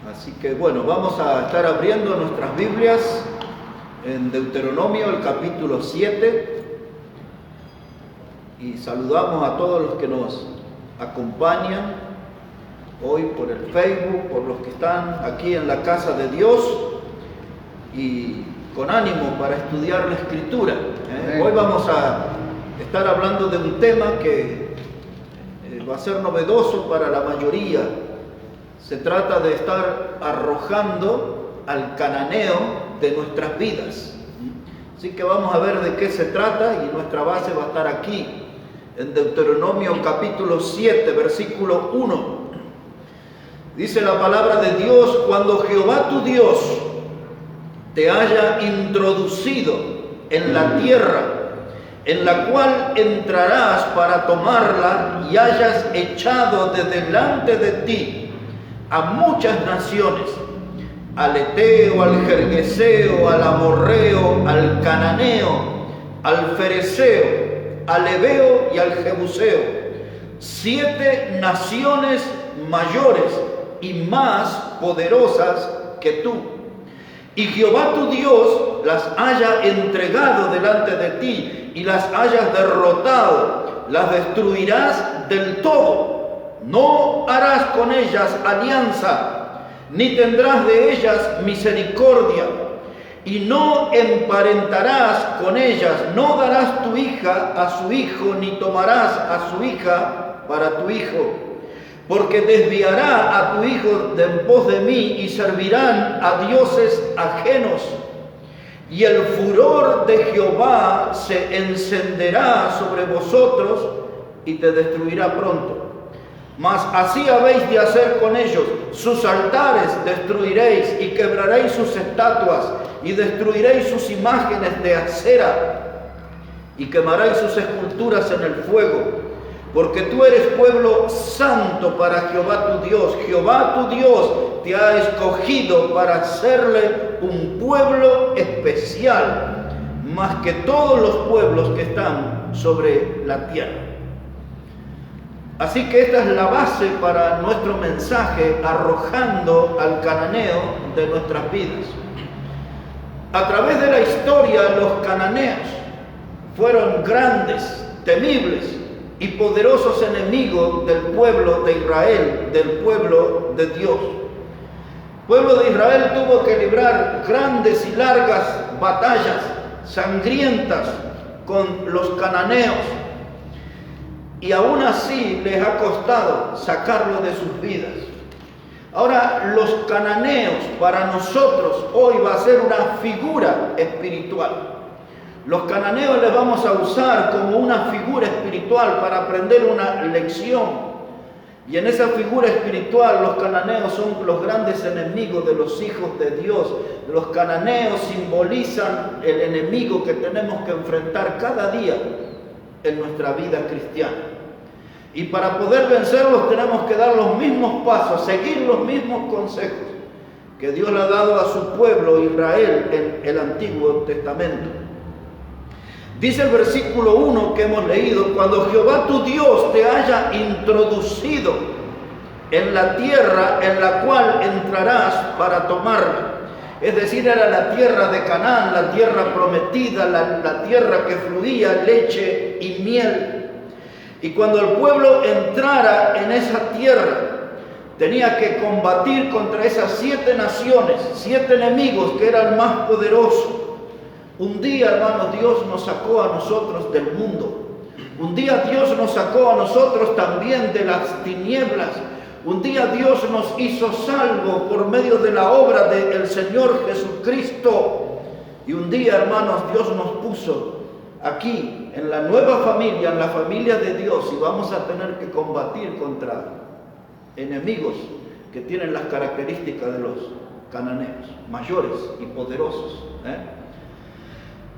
Así que bueno, vamos a estar abriendo nuestras Biblias en Deuteronomio, el capítulo 7. Y saludamos a todos los que nos acompañan hoy por el Facebook, por los que están aquí en la casa de Dios y con ánimo para estudiar la Escritura. Hoy vamos a estar hablando de un tema que va a ser novedoso para la mayoría. Se trata de estar arrojando al cananeo de nuestras vidas. Así que vamos a ver de qué se trata y nuestra base va a estar aquí, en Deuteronomio capítulo 7, versículo 1. Dice la palabra de Dios: cuando Jehová tu Dios te haya introducido en la tierra en la cual entrarás para tomarla y hayas echado de delante de ti a muchas naciones, al Eteo, al Gergeseo, al Amorreo, al Cananeo, al Fereceo, al Heveo y al Jebuseo, 7 naciones mayores y más poderosas que tú, y Jehová tu Dios las haya entregado delante de ti y las hayas derrotado, las destruirás del todo. No harás con ellas alianza, ni tendrás de ellas misericordia, y no emparentarás con ellas, no darás tu hija a su hijo, ni tomarás a su hija para tu hijo, porque desviará a tu hijo de en pos de mí, y servirán a dioses ajenos, y el furor de Jehová se encenderá sobre vosotros, y te destruirá pronto. Mas así habéis de hacer con ellos: sus altares destruiréis y quebraréis sus estatuas y destruiréis sus imágenes de acera y quemaréis sus esculturas en el fuego, porque tú eres pueblo santo para Jehová tu Dios. Jehová tu Dios te ha escogido para hacerle un pueblo especial, más que todos los pueblos que están sobre la tierra. Así que esta es la base para nuestro mensaje, arrojando al cananeo de nuestras vidas. A través de la historia, los cananeos fueron grandes, temibles y poderosos enemigos del pueblo de Israel, del pueblo de Dios. El pueblo de Israel tuvo que librar grandes y largas batallas sangrientas con los cananeos, y aún así les ha costado sacarlo de sus vidas. Ahora, los cananeos para nosotros hoy va a ser una figura espiritual. Los cananeos les vamos a usar como una figura espiritual para aprender una lección. Y en esa figura espiritual, los cananeos son los grandes enemigos de los hijos de Dios. Los cananeos simbolizan el enemigo que tenemos que enfrentar cada día en nuestra vida cristiana. Y para poder vencerlos tenemos que dar los mismos pasos, seguir los mismos consejos que Dios le ha dado a su pueblo Israel en el Antiguo Testamento. Dice el versículo 1 que hemos leído: cuando Jehová tu Dios te haya introducido en la tierra en la cual entrarás para tomarla. Es decir, era la tierra de Canaán, la tierra prometida, la tierra que fluía leche y miel. Y cuando el pueblo entrara en esa tierra, tenía que combatir contra esas 7 naciones, 7 enemigos que eran más poderosos. Un día, hermanos, Dios nos sacó a nosotros del mundo. Un día Dios nos sacó a nosotros también de las tinieblas. Un día Dios nos hizo salvo por medio de la obra del Señor Jesucristo. Y un día, hermanos, Dios nos puso aquí, en la nueva familia, en la familia de Dios, y vamos a tener que combatir contra enemigos que tienen las características de los cananeos, mayores y poderosos.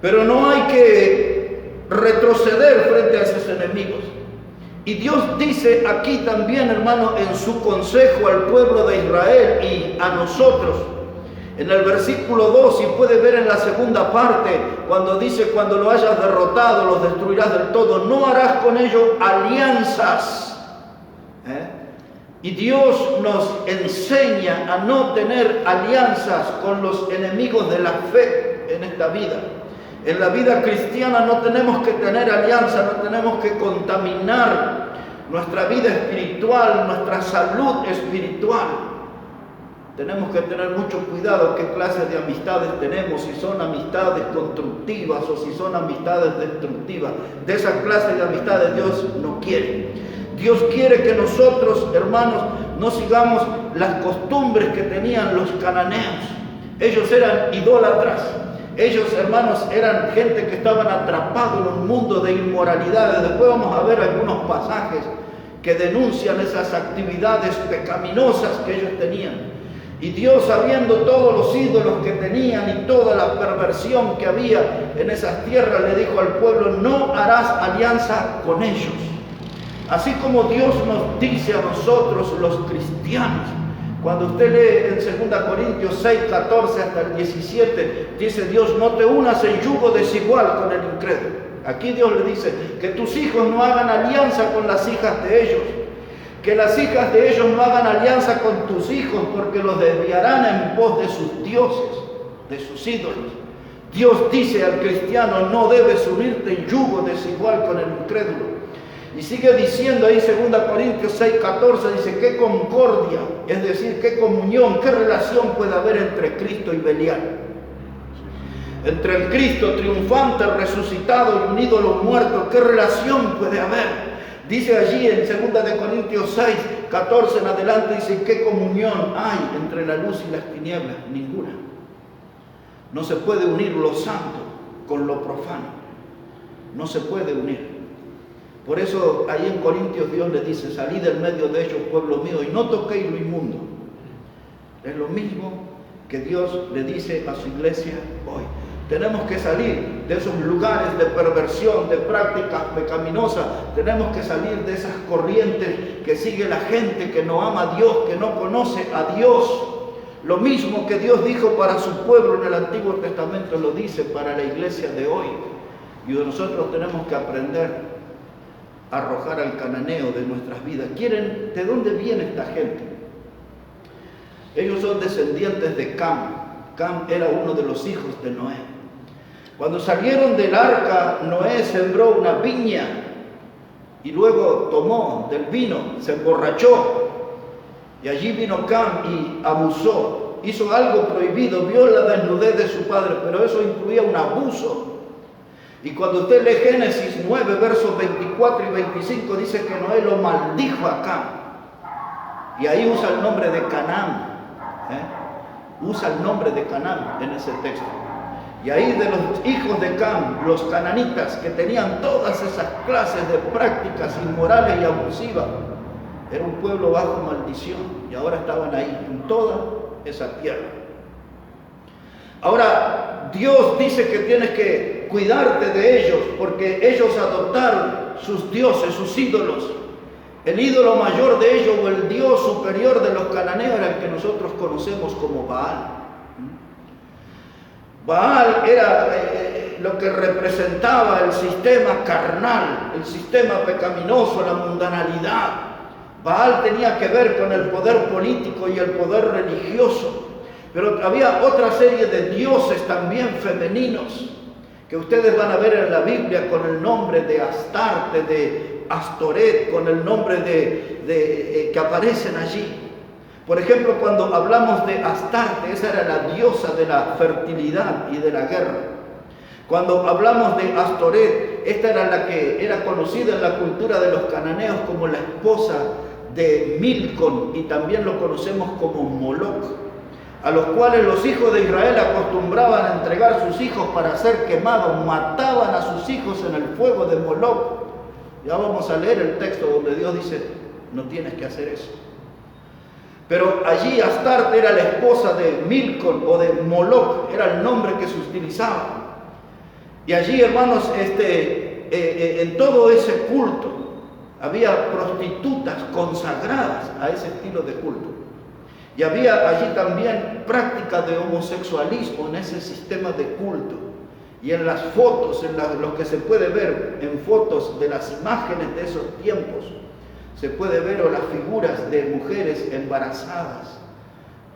Pero no hay que retroceder frente a esos enemigos. Y Dios dice aquí también, hermano, en su consejo al pueblo de Israel y a nosotros, en el versículo 2, y puede ver en la segunda parte, cuando dice: cuando lo hayas derrotado, los destruirás del todo, no harás con ellos alianzas. Y Dios nos enseña a no tener alianzas con los enemigos de la fe en esta vida. En la vida cristiana no tenemos que tener alianza, no tenemos que contaminar nuestra vida espiritual, nuestra salud espiritual. Tenemos que tener mucho cuidado qué clases de amistades tenemos, si son amistades constructivas o si son amistades destructivas. De esa clase de amistades Dios no quiere. Dios quiere que nosotros, hermanos, no sigamos las costumbres que tenían los cananeos. Ellos eran idólatras. Ellos, hermanos, eran gente que estaban atrapados en un mundo de inmoralidades. Después vamos a ver algunos pasajes que denuncian esas actividades pecaminosas que ellos tenían. Y Dios, sabiendo todos los ídolos que tenían y toda la perversión que había en esas tierras, le dijo al pueblo: no harás alianza con ellos. Así como Dios nos dice a nosotros los cristianos, cuando usted lee en 2 Corintios 6, 14 hasta el 17, dice Dios: no te unas en yugo desigual con el incrédulo. Aquí Dios le dice que tus hijos no hagan alianza con las hijas de ellos, que las hijas de ellos no hagan alianza con tus hijos, porque los desviarán en pos de sus dioses, de sus ídolos. Dios dice al cristiano: no debes unirte en yugo desigual con el incrédulo. Y sigue diciendo ahí 2 Corintios 6, 14, dice: qué concordia, es decir, qué comunión, qué relación puede haber entre Cristo y Belial. Entre el Cristo triunfante, resucitado y un ídolo muerto, ¿qué relación puede haber? Dice allí en 2 Corintios 6, 14 en adelante, dice: ¿qué comunión hay entre la luz y las tinieblas? Ninguna. No se puede unir lo santo con lo profano. No se puede unir. Por eso ahí en Corintios Dios le dice: salid del medio de ellos, pueblo mío, y no toquéis lo inmundo. Es lo mismo que Dios le dice a su iglesia hoy. Tenemos que salir de esos lugares de perversión, de prácticas pecaminosas. Tenemos que salir de esas corrientes que sigue la gente que no ama a Dios, que no conoce a Dios. Lo mismo que Dios dijo para su pueblo en el Antiguo Testamento, lo dice para la iglesia de hoy. Y nosotros tenemos que aprender a arrojar al cananeo de nuestras vidas. ¿De dónde viene esta gente? Ellos son descendientes de Cam. Cam era uno de los hijos de Noé. Cuando salieron del arca, Noé sembró una viña y luego tomó del vino, se emborrachó. Y allí vino Cam y abusó, hizo algo prohibido, vio la desnudez de su padre, pero eso incluía un abuso. Y cuando usted lee Génesis 9, versos 24 y 25, dice que Noé lo maldijo a Cam. Y ahí usa el nombre de Canaán. Usa el nombre de Canaán en ese texto. Y ahí de los hijos de Cam, los cananitas, que tenían todas esas clases de prácticas inmorales y abusivas, era un pueblo bajo maldición, y ahora estaban ahí, en toda esa tierra. Ahora, Dios dice que tienes que cuidarte de ellos, porque ellos adoptaron sus dioses, sus ídolos. El ídolo mayor de ellos, o el dios superior de los cananeos, era el que nosotros conocemos como Baal. Baal era lo que representaba el sistema carnal, el sistema pecaminoso, la mundanalidad. Baal tenía que ver con el poder político y el poder religioso. Pero había otra serie de dioses también femeninos que ustedes van a ver en la Biblia con el nombre de Astarte, de Astoret, con el nombre que aparecen allí. Por ejemplo, cuando hablamos de Astarte, esa era la diosa de la fertilidad y de la guerra. Cuando hablamos de Astoret, esta era la que era conocida en la cultura de los cananeos como la esposa de Milcom, y también lo conocemos como Moloc, a los cuales los hijos de Israel acostumbraban a entregar sus hijos para ser quemados, mataban a sus hijos en el fuego de Moloc. Ya vamos a leer el texto donde Dios dice: no tienes que hacer eso. Pero allí Astarte era la esposa de Milcom o de Moloc, era el nombre que se utilizaba. Y allí, hermanos, en todo ese culto había prostitutas consagradas a ese estilo de culto. Y había allí también práctica de homosexualismo en ese sistema de culto. Y en las fotos, lo que se puede ver en fotos de las imágenes de esos tiempos, se puede ver o las figuras de mujeres embarazadas,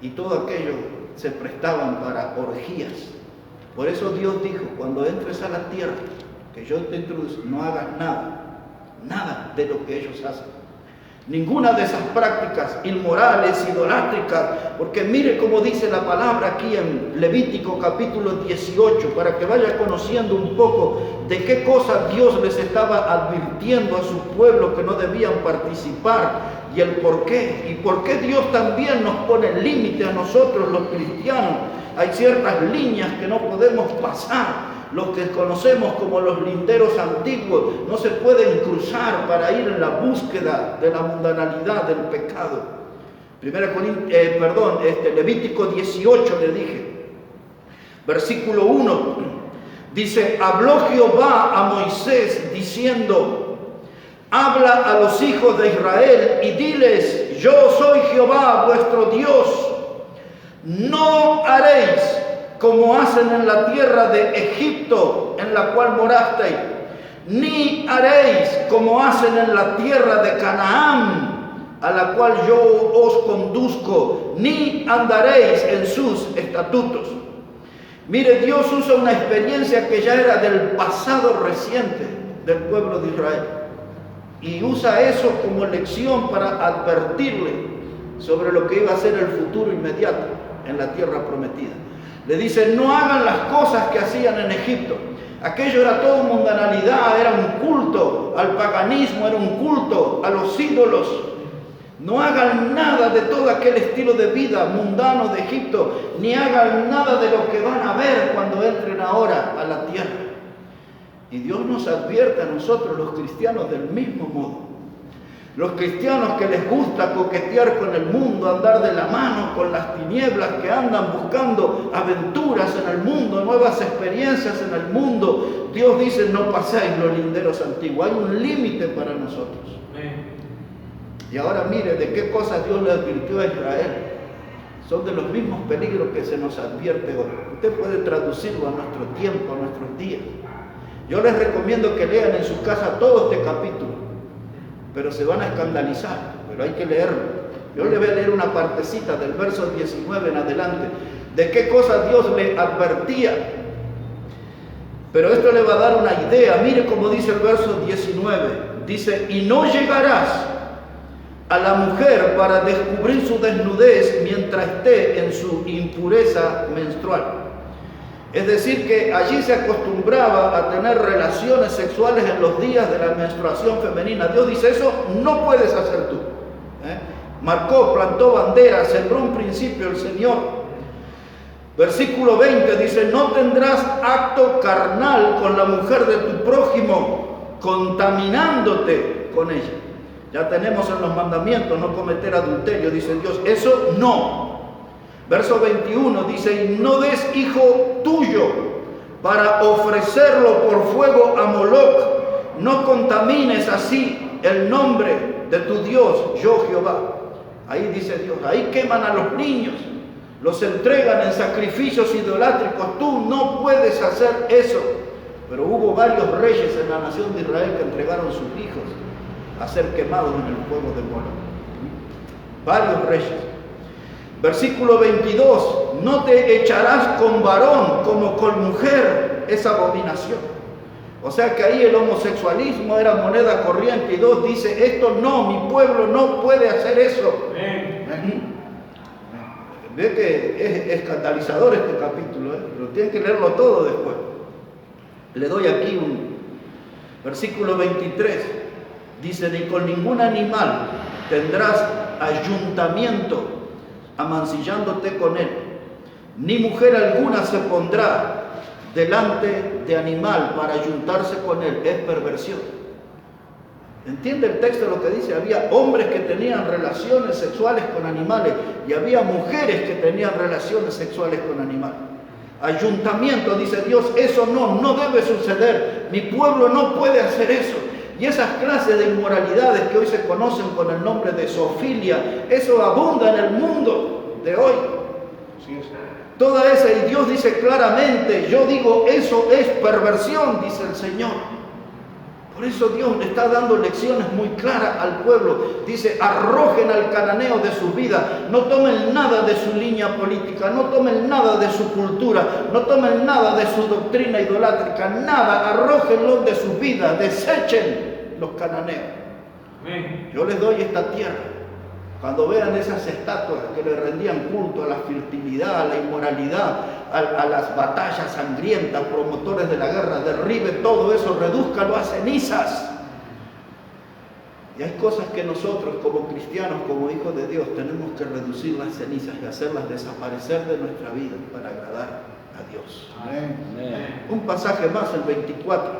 y todo aquello se prestaban para orgías. Por eso Dios dijo, cuando entres a la tierra que yo te introduzco, no hagas nada de lo que ellos hacen. Ninguna de esas prácticas inmorales, idolátricas, porque mire cómo dice la palabra aquí en Levítico capítulo 18, para que vaya conociendo un poco de qué cosas Dios les estaba advirtiendo a su pueblo que no debían participar y el por qué. Y por qué Dios también nos pone límite a nosotros los cristianos. Hay ciertas líneas que no podemos pasar. Los que conocemos como los linderos antiguos no se pueden cruzar para ir en la búsqueda de la mundanalidad del pecado. Levítico 18 le dije, versículo 1, dice, habló Jehová a Moisés diciendo, habla a los hijos de Israel y diles, yo soy Jehová vuestro Dios, no haréis como hacen en la tierra de Egipto, en la cual morasteis, ni haréis como hacen en la tierra de Canaán, a la cual yo os conduzco, ni andaréis en sus estatutos. Mire, Dios usa una experiencia que ya era del pasado reciente del pueblo de Israel, y usa eso como lección para advertirle sobre lo que iba a ser el futuro inmediato en la tierra prometida. Le dice, no hagan las cosas que hacían en Egipto. Aquello era todo mundanalidad, era un culto al paganismo, era un culto a los ídolos. No hagan nada de todo aquel estilo de vida mundano de Egipto, ni hagan nada de lo que van a ver cuando entren ahora a la tierra. Y Dios nos advierte a nosotros, los cristianos, del mismo modo. Los cristianos que les gusta coquetear con el mundo, andar de la mano con las tinieblas, que andan buscando aventuras en el mundo, nuevas experiencias en el mundo, Dios dice, no paséis los linderos antiguos. Hay un límite para nosotros. Y ahora mire de qué cosas Dios le advirtió a Israel. Son de los mismos peligros que se nos advierte hoy. Usted puede traducirlo a nuestro tiempo, a nuestros días. Yo les recomiendo que lean en su casa todo este capítulo, pero se van a escandalizar, pero hay que leerlo. Yo le voy a leer una partecita del verso 19 en adelante, de qué cosas Dios le advertía. Pero esto le va a dar una idea. Mire cómo dice el verso 19. Dice, y no llegarás a la mujer para descubrir su desnudez mientras esté en su impureza menstrual. Es decir, que allí se acostumbraba a tener relaciones sexuales en los días de la menstruación femenina. Dios dice, eso no puedes hacer tú. Marcó, plantó bandera, sembró un principio el Señor. Versículo 20 dice, no tendrás acto carnal con la mujer de tu prójimo, contaminándote con ella. Ya tenemos en los mandamientos, no cometer adulterio, dice Dios, eso no. Verso 21 dice, y no des hijo tuyo para ofrecerlo por fuego a Moloc, no contamines así el nombre de tu Dios, yo Jehová. Ahí dice Dios, ahí queman a los niños, los entregan en sacrificios idolátricos. Tú no puedes hacer eso. Pero hubo varios reyes en la nación de Israel que entregaron sus hijos a ser quemados en el fuego de Moloc. Varios reyes. Versículo 22, no te echarás con varón como con mujer, es abominación. O sea que ahí el homosexualismo era moneda corriente, y Dios dice, esto no, mi pueblo no puede hacer eso. Ve que es escandalizador este capítulo, pero tienen que leerlo todo después. Le doy aquí un versículo 23, dice, ni con ningún animal tendrás ayuntamiento, amancillándote con él, ni mujer alguna se pondrá delante de animal para ayuntarse con él, es perversión. ¿Entiende el texto lo que dice? Había hombres que tenían relaciones sexuales con animales y había mujeres que tenían relaciones sexuales con animales. Ayuntamiento, dice Dios, eso no debe suceder. Mi pueblo no puede hacer eso. Y esas clases de inmoralidades que hoy se conocen con el nombre de zoofilia, eso abunda en el mundo de hoy. Toda esa, y Dios dice claramente, yo digo, eso es perversión, dice el Señor. Por eso Dios le está dando lecciones muy claras al pueblo. Dice, arrojen al cananeo de su vida. No tomen nada de su línea política, no tomen nada de su cultura, no tomen nada de su doctrina idolátrica, nada, arrójenlo de su vida, desechen los cananeos. Amén. Yo les doy esta tierra. Cuando vean esas estatuas que le rendían culto a la fertilidad, a la inmoralidad, a las batallas sangrientas, promotores de la guerra, derribe todo eso, redúzcalo a cenizas. Y hay cosas que nosotros como cristianos, como hijos de Dios, tenemos que reducir las cenizas y hacerlas desaparecer de nuestra vida para agradar a Dios. Amén. Un pasaje más, el 24.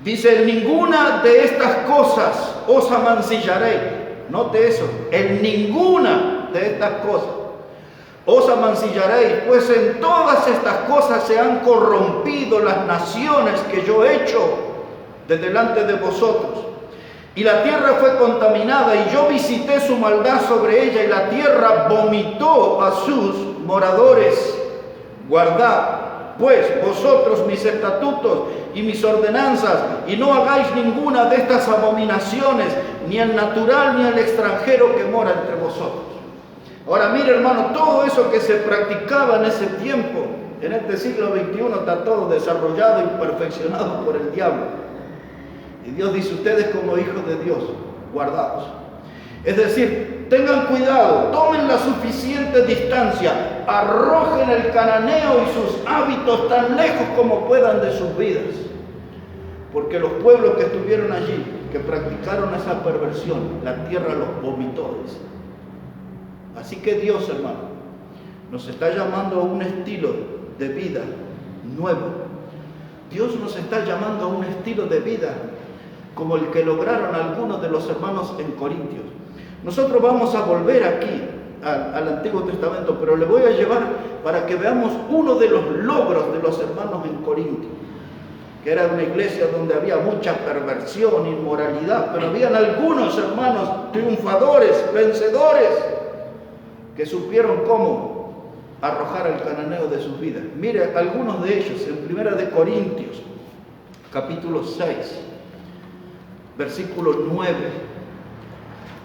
Dice, en ninguna de estas cosas os amancillaré. Note eso, en ninguna de estas cosas os amancillaréis, pues en todas estas cosas se han corrompido las naciones que yo he hecho de delante de vosotros. Y la tierra fue contaminada y yo visité su maldad sobre ella y la tierra vomitó a sus moradores. Guardad pues vosotros mis estatutos y mis ordenanzas, y no hagáis ninguna de estas abominaciones, ni el natural ni el extranjero que mora entre vosotros. Ahora mire, hermano, todo eso que se practicaba en ese tiempo, en este siglo XXI, está todo desarrollado y perfeccionado por el diablo. Y Dios dice, ustedes como hijos de Dios, guardaos. Es decir, tengan cuidado, tomen la suficiente distancia, arrojen el cananeo y sus hábitos tan lejos como puedan de sus vidas. Porque los pueblos que estuvieron allí, que practicaron esa perversión, la tierra los vomitó. Así que Dios, hermano, nos está llamando a un estilo de vida nuevo. Dios nos está llamando a un estilo de vida como el que lograron algunos de los hermanos en Corintios. Nosotros vamos a volver aquí al Antiguo Testamento, pero le voy a llevar para que veamos uno de los logros de los hermanos en Corinto, que era una iglesia donde había mucha perversión, inmoralidad, pero habían algunos hermanos triunfadores, vencedores, que supieron cómo arrojar al cananeo de sus vidas. Mire, algunos de ellos en Primera de Corintios, capítulo 6, versículo 9.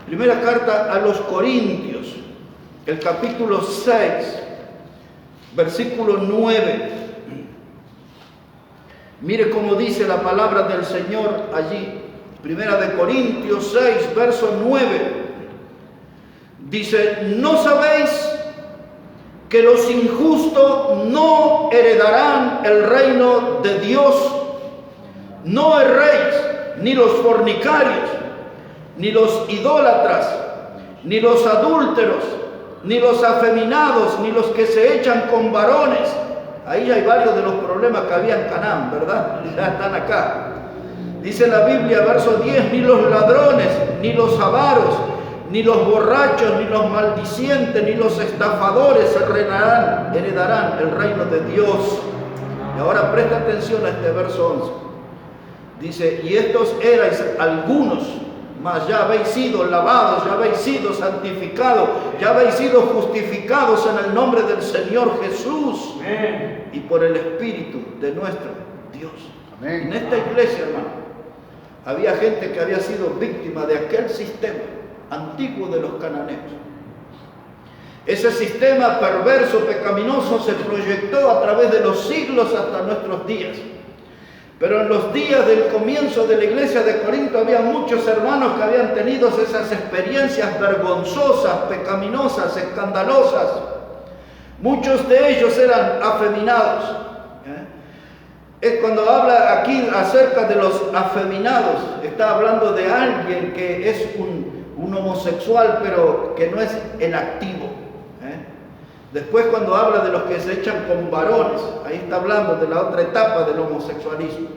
Primera carta a los Corintios, el capítulo 6, versículo 9. Mire cómo dice la palabra del Señor allí. Primera de Corintios 6, verso 9. Dice, ¿no sabéis que los injustos no heredarán el reino de Dios? No erréis, ni los fornicarios, ni los idólatras, ni los adúlteros, ni los afeminados, ni los que se echan con varones. Ahí hay varios de los problemas que había en Canaán, ¿verdad? Ya están acá. Dice la Biblia, verso 10, ni los ladrones, ni los avaros, ni los borrachos, ni los maldicientes, ni los estafadores heredarán el reino de Dios. Y ahora presta atención a este verso 11. Dice, y estos erais algunos, mas ya habéis sido lavados, ya habéis sido santificados, ya habéis sido justificados en el nombre del Señor Jesús. Amén. Y por el Espíritu de nuestro Dios. Amén. En esta iglesia, hermano, había gente que había sido víctima de aquel sistema antiguo de los cananeos. Ese sistema perverso, pecaminoso, se proyectó a través de los siglos hasta nuestros días. Pero en los días del comienzo de la iglesia de Corinto había muchos hermanos que habían tenido esas experiencias vergonzosas, pecaminosas, escandalosas. Muchos de ellos eran afeminados. Es cuando habla aquí acerca de los afeminados, está hablando de alguien que es un homosexual, pero que no es en activo. Después cuando habla de los que se echan con varones, ahí está hablando de la otra etapa del homosexualismo.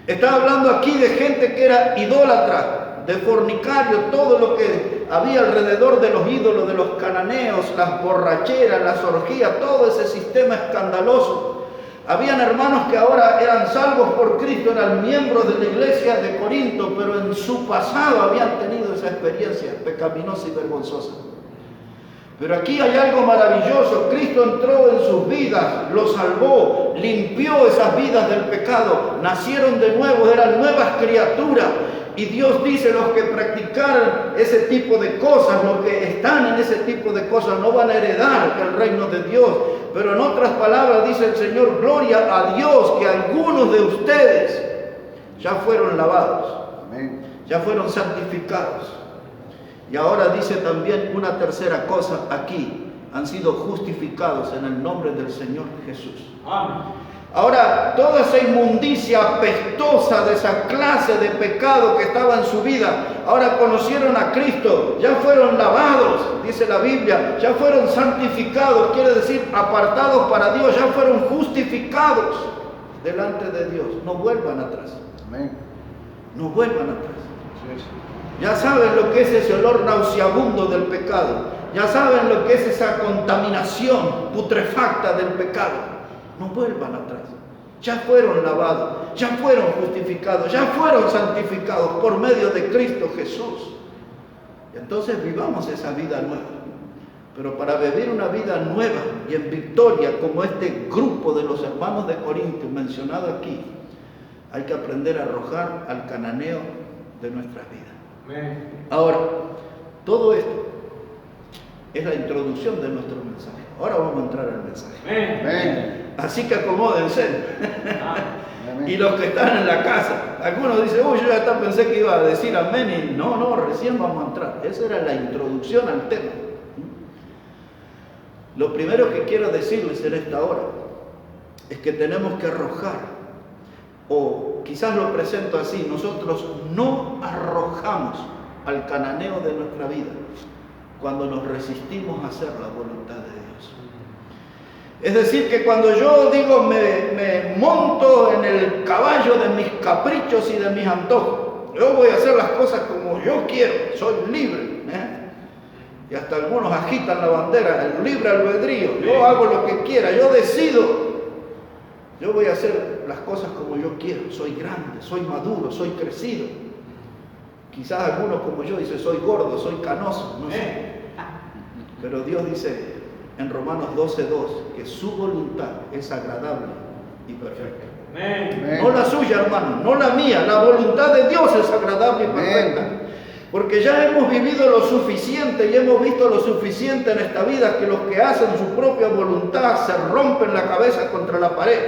Está hablando aquí de gente que era idólatra, de fornicario, todo lo que había alrededor de los ídolos, de los cananeos, las borracheras, las orgías, todo ese sistema escandaloso. Habían hermanos que ahora eran salvos por Cristo, eran miembros de la iglesia de Corinto, pero en su pasado habían tenido esa experiencia pecaminosa y vergonzosa. Pero aquí hay algo maravilloso. Cristo entró en sus vidas, los salvó, limpió esas vidas del pecado, nacieron de nuevo, eran nuevas criaturas. Y Dios dice, los que practicaran ese tipo de cosas, los que están en ese tipo de cosas, no van a heredar el reino de Dios. Pero en otras palabras dice el Señor, gloria a Dios, que algunos de ustedes ya fueron lavados, amén, ya fueron santificados. Y ahora dice también una tercera cosa aquí, han sido justificados en el nombre del Señor Jesús. Amén. Ahora, toda esa inmundicia apestosa de esa clase de pecado que estaba en su vida, ahora conocieron a Cristo, ya fueron lavados, dice la Biblia, ya fueron santificados, quiere decir apartados para Dios, ya fueron justificados delante de Dios. No vuelvan atrás. Amén. No vuelvan atrás. Sí. Ya saben lo que es ese olor nauseabundo del pecado. Ya saben lo que es esa contaminación putrefacta del pecado. No vuelvan atrás. Ya fueron lavados, ya fueron justificados, ya fueron santificados por medio de Cristo Jesús. Y entonces vivamos esa vida nueva. Pero para vivir una vida nueva y en victoria, como este grupo de los hermanos de Corinto mencionado aquí, hay que aprender a arrojar al cananeo de nuestras vidas. Amén. Ahora, todo esto es la introducción de nuestro mensaje. Ahora vamos a entrar al mensaje. Amén. Así que acomódense. Amén. Y los que están en la casa, algunos dicen, yo ya hasta pensé que iba a decir amén, y no, recién vamos a entrar. Esa era la introducción al tema. Lo primero que quiero decirles en esta hora es que tenemos que arrojar, o quizás lo presento así, nosotros no arrojamos al cananeo de nuestra vida cuando nos resistimos a hacer la voluntad de Dios. Es decir, que cuando yo digo me monto en el caballo de mis caprichos y de mis antojos, yo voy a hacer las cosas como yo quiero, soy libre, y hasta algunos agitan la bandera, el libre albedrío, yo hago lo que quiera, yo decido, yo voy a hacer las cosas como yo quiero, soy grande, soy maduro, soy crecido. Quizás algunos como yo dicen, soy gordo, soy canoso, no sé. Pero Dios dice en Romanos 12:2 que su voluntad es agradable y perfecta. Amén. No la suya, hermano, no la mía, la voluntad de Dios es agradable y perfecta. Amén. Porque ya hemos vivido lo suficiente y hemos visto lo suficiente en esta vida que los que hacen su propia voluntad se rompen la cabeza contra la pared,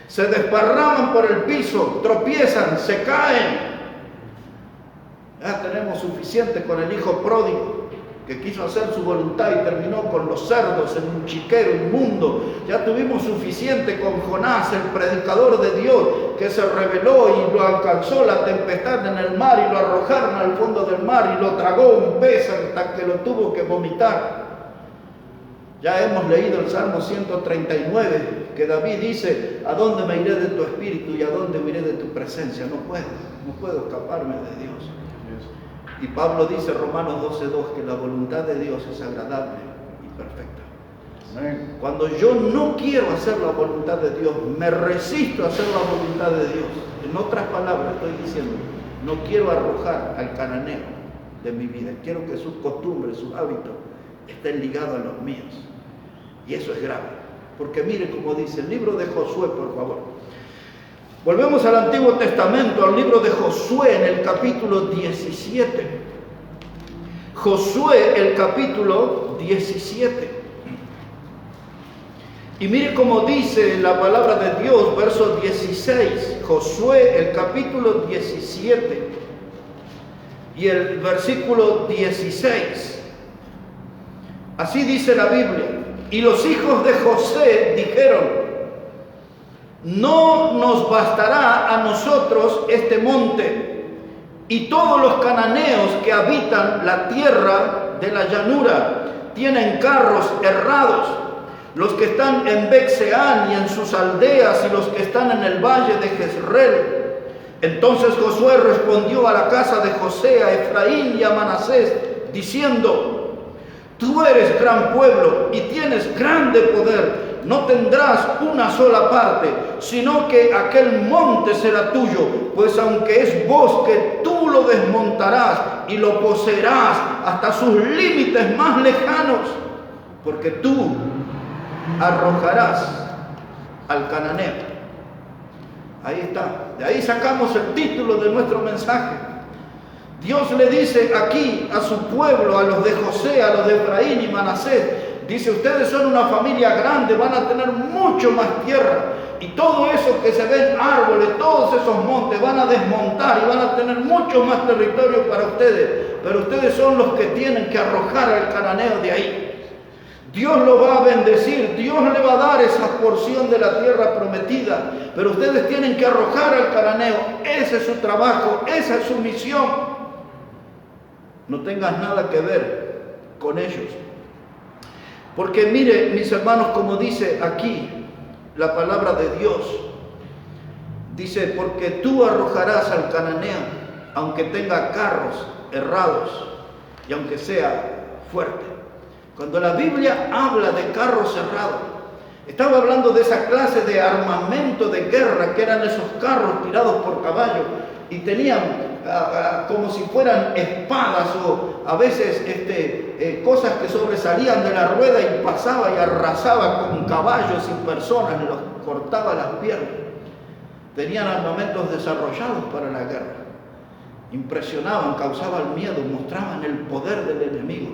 se desparraman por el piso, tropiezan, se caen. Ya tenemos suficiente con el hijo pródigo que quiso hacer su voluntad y terminó con los cerdos en un chiquero inmundo. Ya tuvimos suficiente con Jonás, el predicador de Dios, que se rebeló y lo alcanzó la tempestad en el mar y lo arrojaron al fondo del mar y lo tragó un pez hasta que lo tuvo que vomitar. Ya hemos leído el Salmo 139, que David dice, ¿a dónde me iré de tu espíritu y a dónde me iré de tu presencia? No puedo escaparme de Dios. Y Pablo dice, Romanos 12:2, que la voluntad de Dios es agradable y perfecta. Amén. Cuando yo no quiero hacer la voluntad de Dios, me resisto a hacer la voluntad de Dios. En otras palabras estoy diciendo, no quiero arrojar al cananeo de mi vida. Quiero que sus costumbres, sus hábitos estén ligados a los míos. Y eso es grave. Porque mire cómo dice el libro de Josué, por favor. Volvemos al Antiguo Testamento, al libro de Josué en el capítulo 17. Josué, el capítulo 17. Y mire cómo dice la palabra de Dios, verso 16. Josué, el capítulo 17. Y el versículo 16. Así dice la Biblia. Y los hijos de José dijeron, no nos bastará a nosotros este monte y todos los cananeos que habitan la tierra de la llanura tienen carros errados, los que están en Bet-Seán y en sus aldeas y los que están en el valle de Jezreel. Entonces Josué respondió a la casa de José, a Efraín y a Manasés, diciendo, tú eres gran pueblo y tienes grande poder. No tendrás una sola parte, sino que aquel monte será tuyo, pues aunque es bosque, tú lo desmontarás y lo poseerás hasta sus límites más lejanos, porque tú arrojarás al cananeo. Ahí está, de ahí sacamos el título de nuestro mensaje. Dios le dice aquí a su pueblo, a los de José, a los de Efraín y Manasés, dice: ustedes son una familia grande, van a tener mucho más tierra, y todo eso que se ven árboles, todos esos montes van a desmontar y van a tener mucho más territorio para ustedes, pero ustedes son los que tienen que arrojar al cananeo de ahí. Dios lo va a bendecir, Dios le va a dar esa porción de la tierra prometida, pero ustedes tienen que arrojar al cananeo. Ese es su trabajo, esa es su misión. No tengas nada que ver con ellos. Porque mire, mis hermanos, como dice aquí la palabra de Dios, dice: porque tú arrojarás al cananeo, aunque tenga carros errados y aunque sea fuerte. Cuando la Biblia habla de carros cerrados, estaba hablando de esa clase de armamento de guerra que eran esos carros tirados por caballos y tenían como si fueran espadas o a veces cosas que sobresalían de la rueda y pasaba y arrasaba con caballos y personas, los cortaba las piernas. Tenían armamentos desarrollados para la guerra. Impresionaban, causaban miedo, mostraban el poder del enemigo.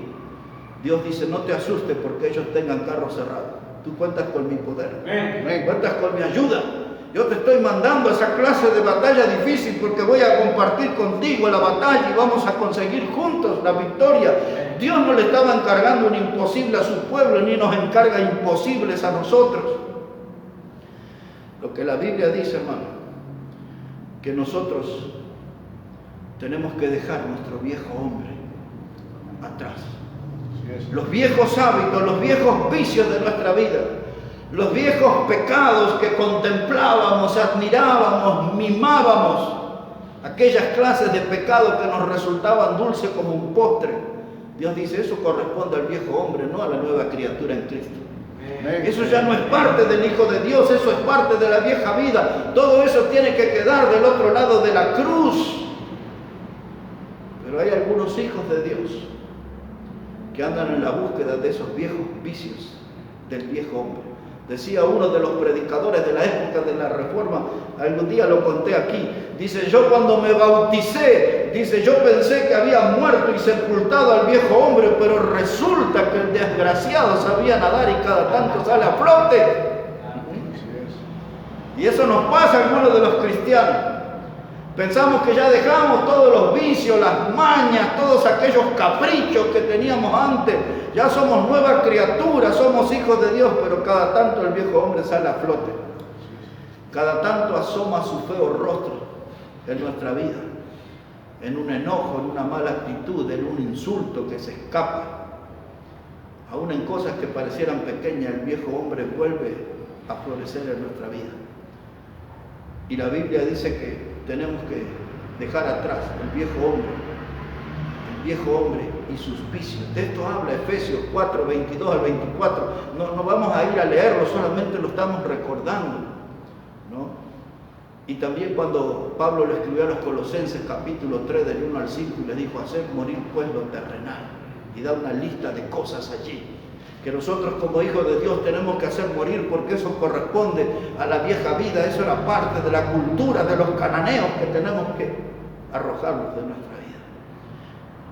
Dios dice: no te asustes porque ellos tengan carros cerrados. Tú cuentas con mi poder. Cuentas con mi ayuda. Yo te estoy mandando a esa clase de batalla difícil porque voy a compartir contigo la batalla y vamos a conseguir juntos la victoria. Dios no le estaba encargando un imposible a su pueblo, ni nos encarga imposibles a nosotros. Lo que la Biblia dice, hermano, que nosotros tenemos que dejar nuestro viejo hombre atrás. Los viejos hábitos, los viejos vicios de nuestra vida, los viejos pecados que contemplábamos, admirábamos, mimábamos, aquellas clases de pecado que nos resultaban dulces como un postre. Dios dice: eso corresponde al viejo hombre, no a la nueva criatura en Cristo. Eso ya no es parte del Hijo de Dios, eso es parte de la vieja vida. Todo eso tiene que quedar del otro lado de la cruz. Pero hay algunos hijos de Dios que andan en la búsqueda de esos viejos vicios del viejo hombre. Decía uno de los predicadores de la época de la Reforma, algún día lo conté aquí, dice: yo cuando me bauticé, dice, yo pensé que había muerto y sepultado al viejo hombre, pero resulta que el desgraciado sabía nadar y cada tanto sale a flote. Y eso nos pasa a algunos de los cristianos. Pensamos que ya dejamos todos los vicios, las mañas, todos aquellos caprichos que teníamos antes. Ya somos nuevas criaturas, somos hijos de Dios, pero cada tanto el viejo hombre sale a flote. Cada tanto asoma su feo rostro en nuestra vida, en un enojo, en una mala actitud, en un insulto que se escapa. Aún en cosas que parecieran pequeñas, el viejo hombre vuelve a florecer en nuestra vida. Y la Biblia dice que tenemos que dejar atrás el viejo hombre y sus vicios. De esto habla Efesios 4, 22 al 24. No vamos a ir a leerlo, solamente lo estamos recordando, ¿no? Y también cuando Pablo le escribió a los Colosenses, capítulo 3, del 1 al 5, y le dijo: hacer morir pues lo terrenal. Y da una lista de cosas allí que nosotros como hijos de Dios tenemos que hacer morir, porque eso corresponde a la vieja vida. Eso era parte de la cultura de los cananeos que tenemos que arrojarlos de nuestra vida.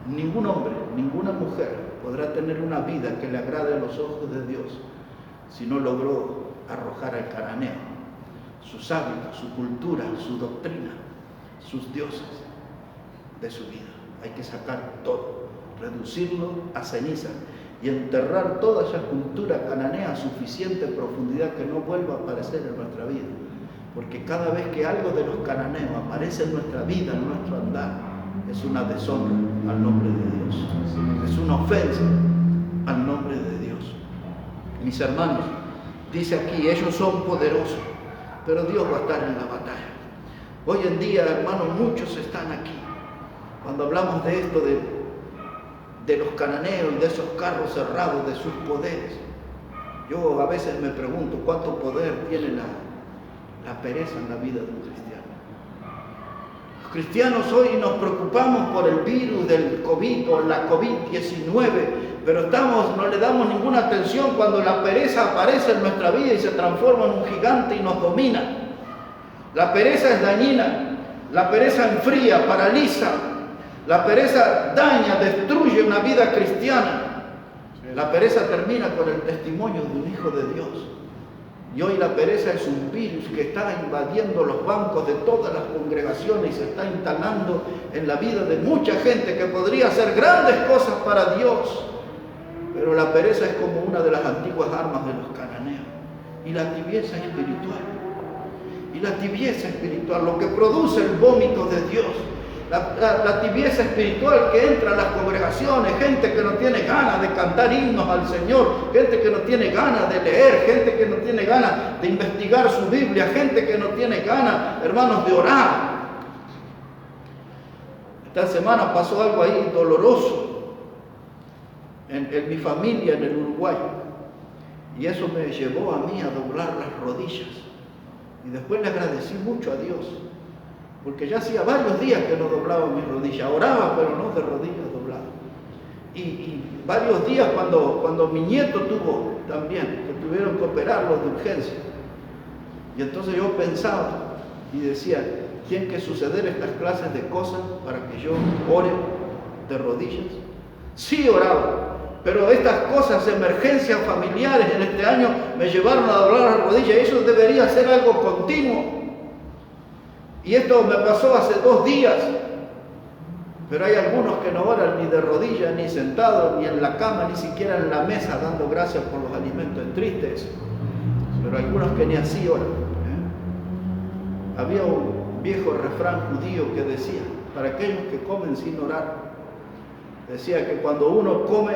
Ningún hombre, ninguna mujer podrá tener una vida que le agrade a los ojos de Dios si no logró arrojar al cananeo sus hábitos, su cultura, su doctrina, sus dioses de su vida. Hay que sacar todo, reducirlo a ceniza y enterrar toda esa cultura cananea a suficiente profundidad que no vuelva a aparecer en nuestra vida. Porque cada vez que algo de los cananeos aparece en nuestra vida, en nuestro andar, es una deshonra al nombre de Dios. Es una ofensa al nombre de Dios. Mis hermanos, dice aquí: ellos son poderosos, pero Dios va a estar en la batalla. Hoy en día, hermanos, muchos están aquí. Cuando hablamos de esto, de los cananeos y de esos carros cerrados, de sus poderes, yo a veces me pregunto cuánto poder tiene la pereza en la vida de un cristiano. Los cristianos hoy nos preocupamos por el virus del COVID o la COVID-19, pero no le damos ninguna atención cuando la pereza aparece en nuestra vida y se transforma en un gigante y nos domina. La pereza es dañina, la pereza enfría, paraliza, la pereza daña, destruye una vida cristiana. La pereza termina con el testimonio de un hijo de Dios. Y hoy la pereza es un virus que está invadiendo los bancos de todas las congregaciones y se está instalando en la vida de mucha gente que podría hacer grandes cosas para Dios. Pero la pereza es como una de las antiguas armas de los cananeos. Y la tibieza espiritual. Y la tibieza espiritual, lo que produce el vómito de Dios. La tibieza espiritual que entra en las congregaciones, gente que no tiene ganas de cantar himnos al Señor, gente que no tiene ganas de leer, gente que no tiene ganas de investigar su Biblia, gente que no tiene ganas, hermanos, de orar. Esta semana pasó algo ahí doloroso en mi familia en el Uruguay, y eso me llevó a mí a doblar las rodillas, y después le agradecí mucho a Dios. Porque ya hacía varios días que no doblaba mis rodillas, oraba pero no de rodillas dobladas. Y varios días cuando mi nieto tuvo también, que tuvieron que operarlo de urgencia. Y entonces yo pensaba y decía, ¿tienen que suceder estas clases de cosas para que yo ore de rodillas? Sí oraba, pero estas cosas, emergencias familiares en este año me llevaron a doblar las rodillas. Eso debería ser algo continuo. Y esto me pasó hace 2 días, pero hay algunos que no oran ni de rodillas, ni sentados, ni en la cama, ni siquiera en la mesa, dando gracias por los alimentos. Es triste eso, pero algunos que ni así oran. Había un viejo refrán judío que decía, para aquellos que comen sin orar, decía que cuando uno come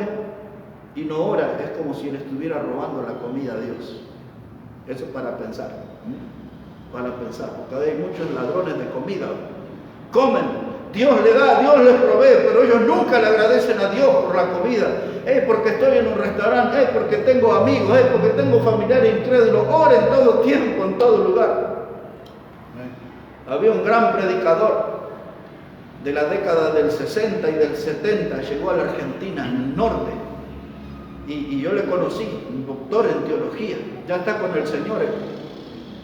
y no ora, es como si le estuviera robando la comida a Dios. Eso es para pensar. Porque hay muchos ladrones de comida. Comen, Dios le da, Dios les provee, pero ellos nunca le agradecen a Dios por la comida. Es porque estoy en un restaurante, es porque tengo amigos, es porque tengo familiares incrédulos. Oren todo tiempo, en todo lugar. Había un gran predicador de la década del 60 y del 70, llegó a la Argentina, en el norte, y yo le conocí, un doctor en teología, ya está con el Señor.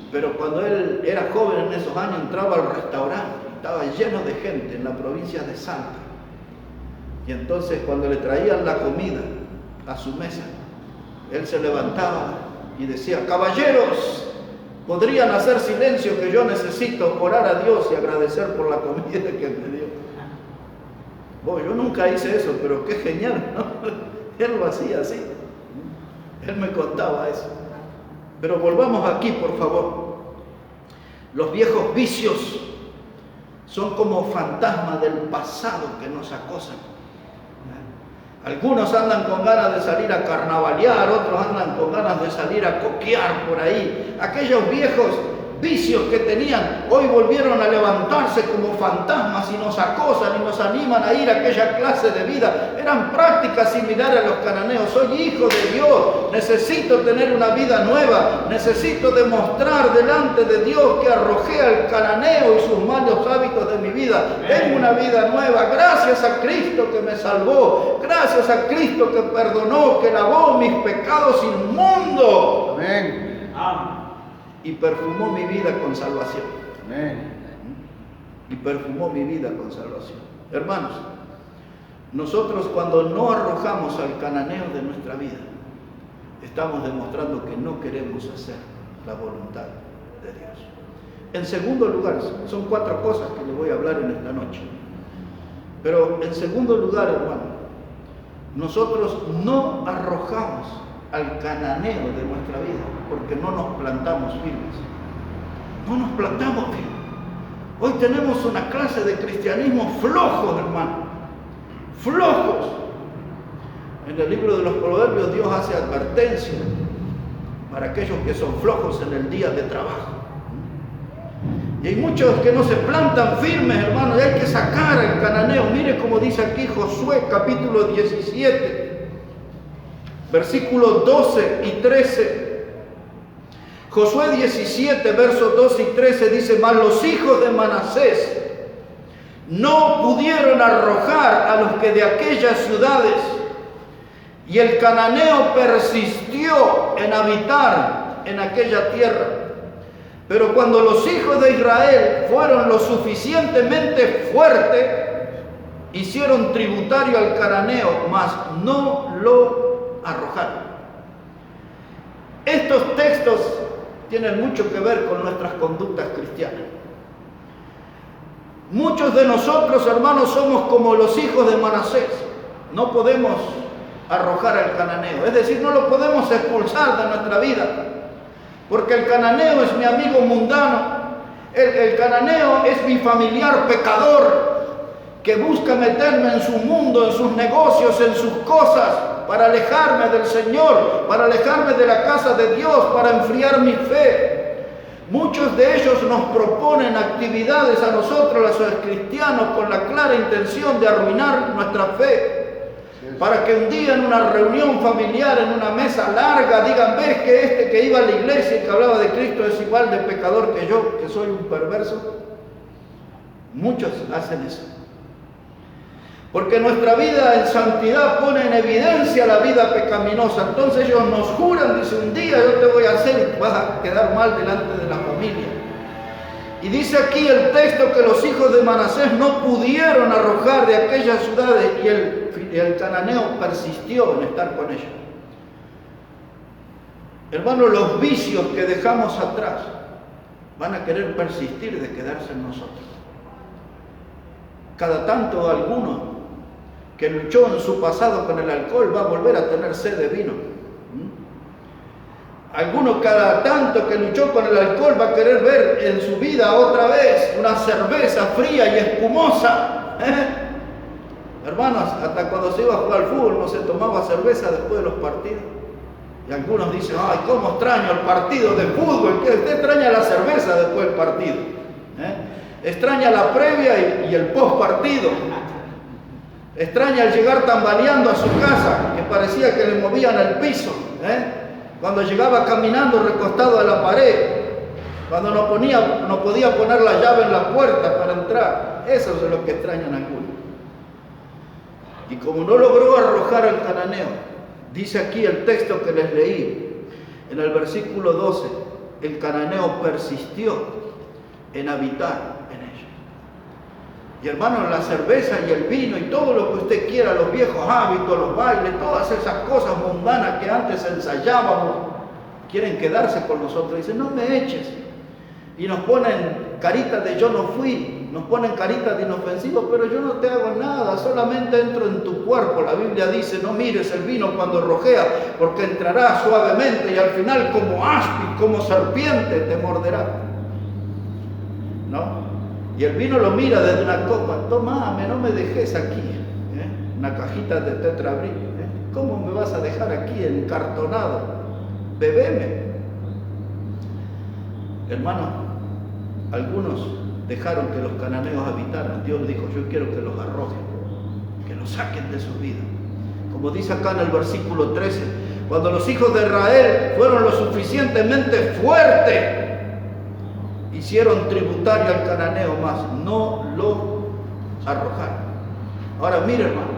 Pero cuando él era joven en esos años, entraba al restaurante, estaba lleno de gente en la provincia de Salta. Y entonces cuando le traían la comida a su mesa, él se levantaba y decía, caballeros, podrían hacer silencio que yo necesito orar a Dios y agradecer por la comida que me dio. Yo nunca hice eso, pero qué genial, ¿no? Él lo hacía así. Él me contaba eso. Pero volvamos aquí, por favor. Los viejos vicios son como fantasmas del pasado que nos acosan. Algunos andan con ganas de salir a carnavalear, otros andan con ganas de salir a coquear por ahí. Aquellos viejos vicios que tenían, hoy volvieron a levantarse como fantasmas y nos acosan y nos animan a ir a aquella clase de vida. Eran prácticas similares a los cananeos. Soy hijo de Dios, necesito tener una vida nueva, necesito demostrar delante de Dios que arrojé al cananeo y sus malos hábitos de mi vida. Tengo una vida nueva, gracias a Cristo que me salvó, gracias a Cristo que perdonó, que lavó mis pecados inmundos. Amén. Y perfumó mi vida con salvación. Amén. Y perfumó mi vida con salvación. Hermanos, nosotros cuando no arrojamos al cananeo de nuestra vida, estamos demostrando que no queremos hacer la voluntad de Dios. En segundo lugar, son 4 cosas que les voy a hablar en esta noche. Pero en segundo lugar, hermano, nosotros no arrojamos al cananeo de nuestra vida porque no nos plantamos firmes. No nos plantamos firmes. Hoy tenemos una clase de cristianismo flojos, hermano. Flojos. En el libro de los Proverbios Dios hace advertencia para aquellos que son flojos en el día de trabajo. Y hay muchos que no se plantan firmes, hermano, y hay que sacar al cananeo. Mire cómo dice aquí Josué capítulo 17, versículos 12 y 13. Josué 17, versos 12 y 13 dice: mas los hijos de Manasés no pudieron arrojar a los que de aquellas ciudades, y el cananeo persistió en habitar en aquella tierra. Pero cuando los hijos de Israel fueron lo suficientemente fuertes, hicieron tributario al cananeo, mas no lo arrojaron. Estos textos tienen mucho que ver con nuestras conductas cristianas. Muchos de nosotros, hermanos, somos como los hijos de Manasés. No podemos arrojar al cananeo, es decir, no lo podemos expulsar de nuestra vida, porque el cananeo es mi amigo mundano, el cananeo es mi familiar pecador, que busca meterme en su mundo, en sus negocios, en sus cosas, para alejarme del Señor, para alejarme de la casa de Dios, para enfriar mi fe. Muchos de ellos nos proponen actividades a nosotros, los cristianos, con la clara intención de arruinar nuestra fe, para que un día en una reunión familiar, en una mesa larga, digan: ves que este que iba a la iglesia y que hablaba de Cristo es igual de pecador que yo, que soy un perverso. Muchos hacen eso. Porque nuestra vida en santidad pone en evidencia la vida pecaminosa. Entonces ellos nos juran, dice: un día yo te voy a hacer y vas a quedar mal delante de la familia. Y dice aquí el texto que los hijos de Manasés no pudieron arrojar de aquellas ciudades, y el cananeo persistió en estar con ellos. Hermanos, los vicios que dejamos atrás van a querer persistir de quedarse en nosotros. Cada tanto alguno que luchó en su pasado con el alcohol va a volver a tener sed de vino. Alguno cada tanto que luchó con el alcohol va a querer ver en su vida otra vez una cerveza fría y espumosa. Hermanos, hasta cuando se iba a jugar al fútbol no se tomaba cerveza después de los partidos. Y algunos dicen: ay, cómo extraño el partido de fútbol. Que usted extraña la cerveza después del partido. Extraña la previa y el post partido. Extraña el llegar tambaleando a su casa, que parecía que le movían el piso. Cuando llegaba caminando recostado a la pared, cuando no podía poner la llave en la puerta para entrar. Eso es lo que extrañan algunos. Y como no logró arrojar al cananeo, dice aquí el texto que les leí, en el versículo 12, el cananeo persistió en habitar en ellos. Y hermanos, la cerveza y el vino y todo lo que usted quiera, los viejos hábitos, los bailes, todas esas cosas mundanas que antes ensayábamos, quieren quedarse con nosotros. Dicen: no me eches. Y nos ponen caritas de yo no fui, nos ponen caritas de inofensivo, pero yo no te hago nada, solamente entro en tu cuerpo. La Biblia dice: no mires el vino cuando rojea, porque entrará suavemente y al final como áspid, como serpiente te morderá. ¿No? Y el vino lo mira desde una copa: tomame, no me dejes aquí. Una cajita de tetrabric. ¿Cómo me vas a dejar aquí encartonado? Bebeme. Hermano, algunos dejaron que los cananeos habitaran. Dios dijo: yo quiero que los arrojen, que los saquen de su vida. Como dice acá en el versículo 13, cuando los hijos de Israel fueron lo suficientemente fuertes, hicieron tributario al cananeo, mas no lo arrojaron. Ahora mire, hermano,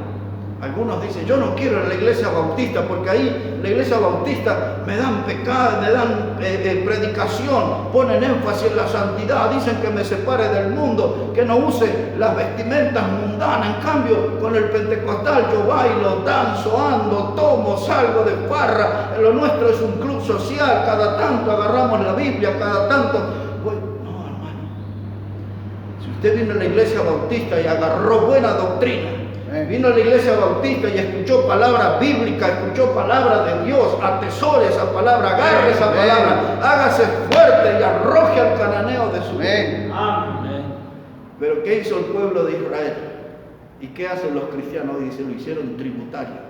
algunos dicen: yo no quiero ir a la iglesia bautista, porque ahí en la iglesia bautista me dan pecado, me dan predicación, ponen énfasis en la santidad, dicen que me separe del mundo, que no use las vestimentas mundanas. En cambio, con el pentecostal yo bailo, danzo, ando, tomo, salgo de farra. Lo nuestro es un club social, cada tanto agarramos la Biblia, cada tanto... No, hermano, si usted vino a la iglesia bautista y agarró buena doctrina, vino a la iglesia bautista y escuchó palabra bíblica, escuchó palabra de Dios, atesore esa palabra, agarre esa palabra, hágase fuerte y arroje al cananeo de su vida. Amén. Pero ¿qué hizo el pueblo de Israel? ¿Y qué hacen los cristianos hoy? Dice: lo hicieron tributario.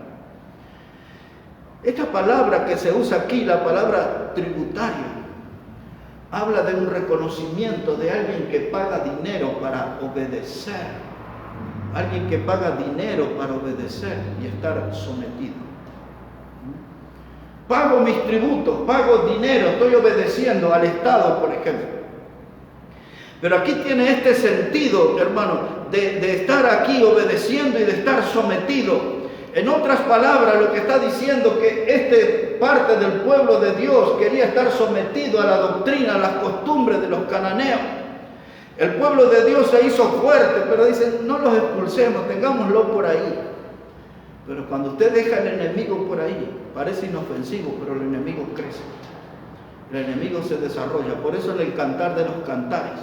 Esta palabra que se usa aquí, la palabra tributario, habla de un reconocimiento de alguien que paga dinero para obedecer. Alguien que paga dinero para obedecer y estar sometido. pago mis tributos, pago dinero, estoy obedeciendo al Estado, por ejemplo. Pero aquí tiene este sentido, hermano, de estar aquí obedeciendo y de estar sometido. En otras palabras, lo que está diciendo que esta parte del pueblo de Dios quería estar sometido a la doctrina, a las costumbres de los cananeos. El pueblo de Dios se hizo fuerte, pero dicen, no los expulsemos, tengámoslo por ahí. Pero cuando usted deja al enemigo por ahí, parece inofensivo, pero el enemigo crece. El enemigo se desarrolla. Por eso el Cantar de los Cantares.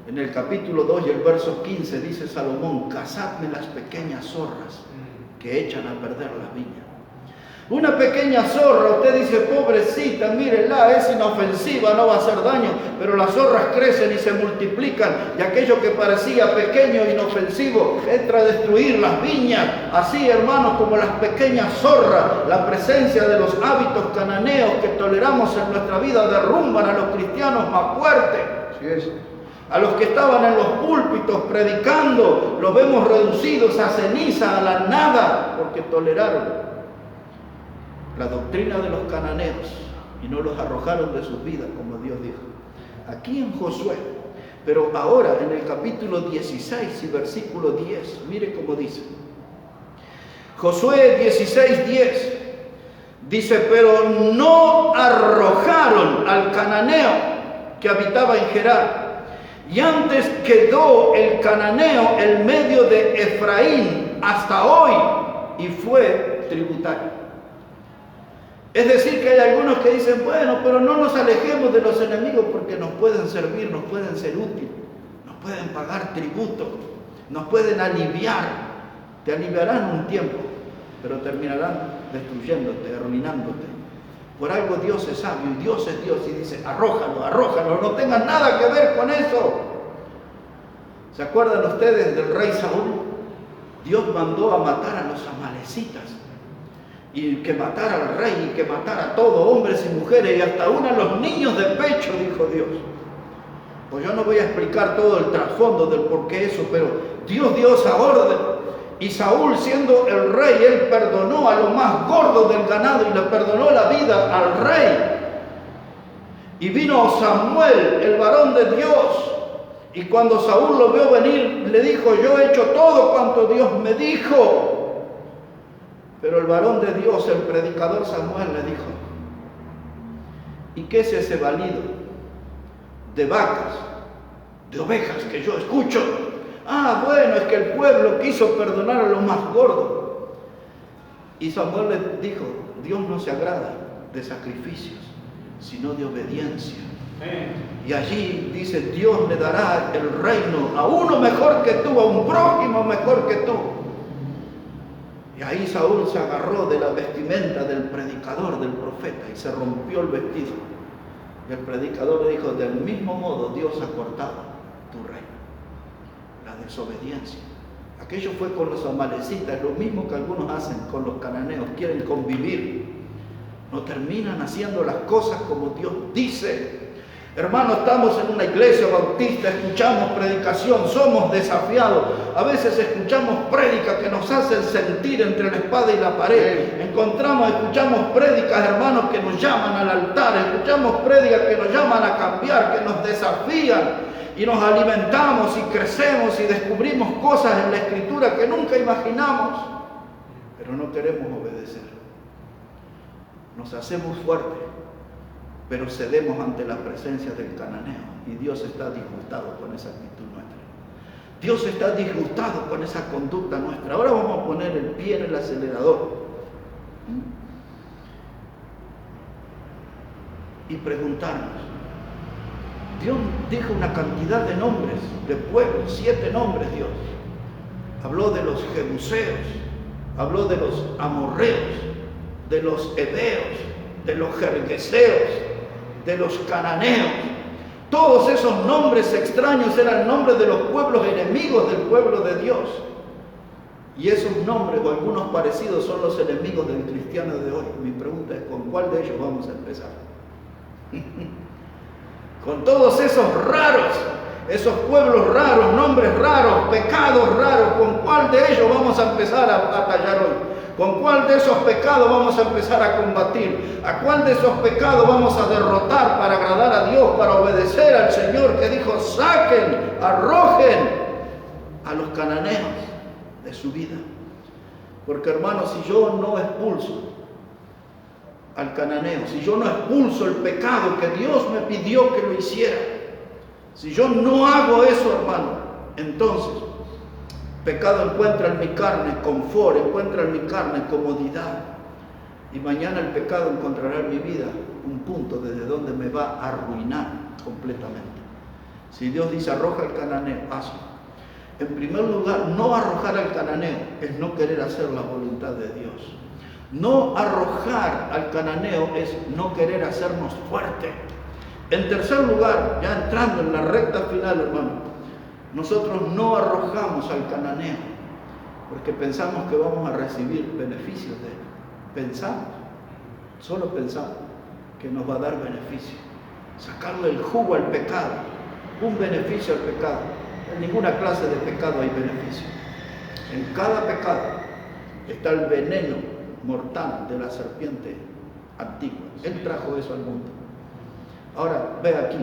En el capítulo 2 y el verso 15 dice Salomón, cazadme las pequeñas zorras que echan a perder la viña. Una pequeña zorra, usted dice, pobrecita, mírela, es inofensiva, no va a hacer daño, pero las zorras crecen y se multiplican, y aquello que parecía pequeño e inofensivo entra a destruir las viñas. Así, hermanos, como las pequeñas zorras, la presencia de los hábitos cananeos que toleramos en nuestra vida derrumban a los cristianos más fuertes. Así es. A los que estaban en los púlpitos predicando, los vemos reducidos a ceniza, a la nada, porque toleraron la doctrina de los cananeos y no los arrojaron de sus vidas, como Dios dijo. Aquí en Josué, pero ahora en el capítulo 16 y versículo 10, mire cómo dice. Josué 16:10 dice, pero no arrojaron al cananeo que habitaba en Gerar, y antes quedó el cananeo en medio de Efraín hasta hoy y fue tributario. Es decir, que hay algunos que dicen, bueno, pero no nos alejemos de los enemigos porque nos pueden servir, nos pueden ser útiles, nos pueden pagar tributo, nos pueden aliviar. Te aliviarán un tiempo, pero terminarán destruyéndote, arruinándote. Por algo Dios es sabio y Dios es Dios y dice, arrójalo, arrójalo, no tengan nada que ver con eso. ¿Se acuerdan ustedes del rey Saúl? Dios mandó a matar a los amalecitas. Y que matara al rey, y que matara a todo, hombres y mujeres, y hasta aún a los niños de pecho, dijo Dios. Pues yo no voy a explicar todo el trasfondo del por qué eso, pero Dios dio esa orden. Y Saúl, siendo el rey, él perdonó a lo más gordo del ganado y le perdonó la vida al rey. Y vino Samuel, el varón de Dios, y cuando Saúl lo vio venir, le dijo, yo he hecho todo cuanto Dios me dijo. Pero el varón de Dios, el predicador Samuel, le dijo, ¿y qué es ese balido de vacas, de ovejas que yo escucho? Ah, bueno, es que el pueblo quiso perdonar a lo más gordo. Y Samuel le dijo, Dios no se agrada de sacrificios, sino de obediencia. Y allí dice, Dios le dará el reino a uno mejor que tú, a un prójimo mejor que tú. Y ahí Saúl se agarró de la vestimenta del predicador, del profeta, y se rompió el vestido. Y el predicador le dijo, del mismo modo Dios ha cortado tu reino. La desobediencia. Aquello fue con los amalecitas, lo mismo que algunos hacen con los cananeos, quieren convivir. No terminan haciendo las cosas como Dios dice. Hermano, estamos en una iglesia bautista, escuchamos predicación, somos desafiados. A veces escuchamos prédicas que nos hacen sentir entre la espada y la pared. Escuchamos prédicas, hermanos, que nos llaman al altar. Escuchamos prédicas que nos llaman a cambiar, que nos desafían. Y nos alimentamos y crecemos y descubrimos cosas en la Escritura que nunca imaginamos. Pero no queremos obedecer. Nos hacemos fuertes, pero cedemos ante la presencia del cananeo y Dios está disgustado con esa actitud nuestra. Dios está disgustado con esa conducta nuestra. Ahora vamos a poner el pie en el acelerador y preguntarnos. Dios dijo una cantidad de nombres de pueblos, 7 nombres Dios. Habló de los jebuseos, habló de los amorreos, de los heveos, de los gergeseos, de los cananeos. Todos esos nombres extraños eran nombres de los pueblos enemigos del pueblo de Dios. Y esos nombres o algunos parecidos son los enemigos del cristiano de hoy. Mi pregunta es, ¿con cuál de ellos vamos a empezar? Con todos esos raros, esos pueblos raros, nombres raros, pecados raros, ¿con cuál de ellos vamos a empezar a batallar hoy? ¿Con cuál de esos pecados vamos a empezar a combatir? ¿A cuál de esos pecados vamos a derrotar para agradar a Dios, para obedecer al Señor que dijo, saquen, arrojen a los cananeos de su vida? Porque hermanos, si yo no expulso al cananeo, si yo no expulso el pecado que Dios me pidió que lo hiciera, si yo no hago eso, hermano, entonces pecado encuentra en mi carne confort, encuentra en mi carne comodidad. Y mañana el pecado encontrará en mi vida un punto desde donde me va a arruinar completamente. Si Dios dice arroja al cananeo, hazlo. En primer lugar, no arrojar al cananeo es no querer hacer la voluntad de Dios. No arrojar al cananeo es no querer hacernos fuertes. En tercer lugar, ya entrando en la recta final, hermano, nosotros no arrojamos al cananeo porque pensamos que vamos a recibir beneficios de él. Pensamos, solo pensamos que nos va a dar beneficio. Sacarle el jugo al pecado, un beneficio al pecado. En ninguna clase de pecado hay beneficio. En cada pecado está el veneno mortal de la serpiente antigua. Él trajo eso al mundo. Ahora, ve aquí.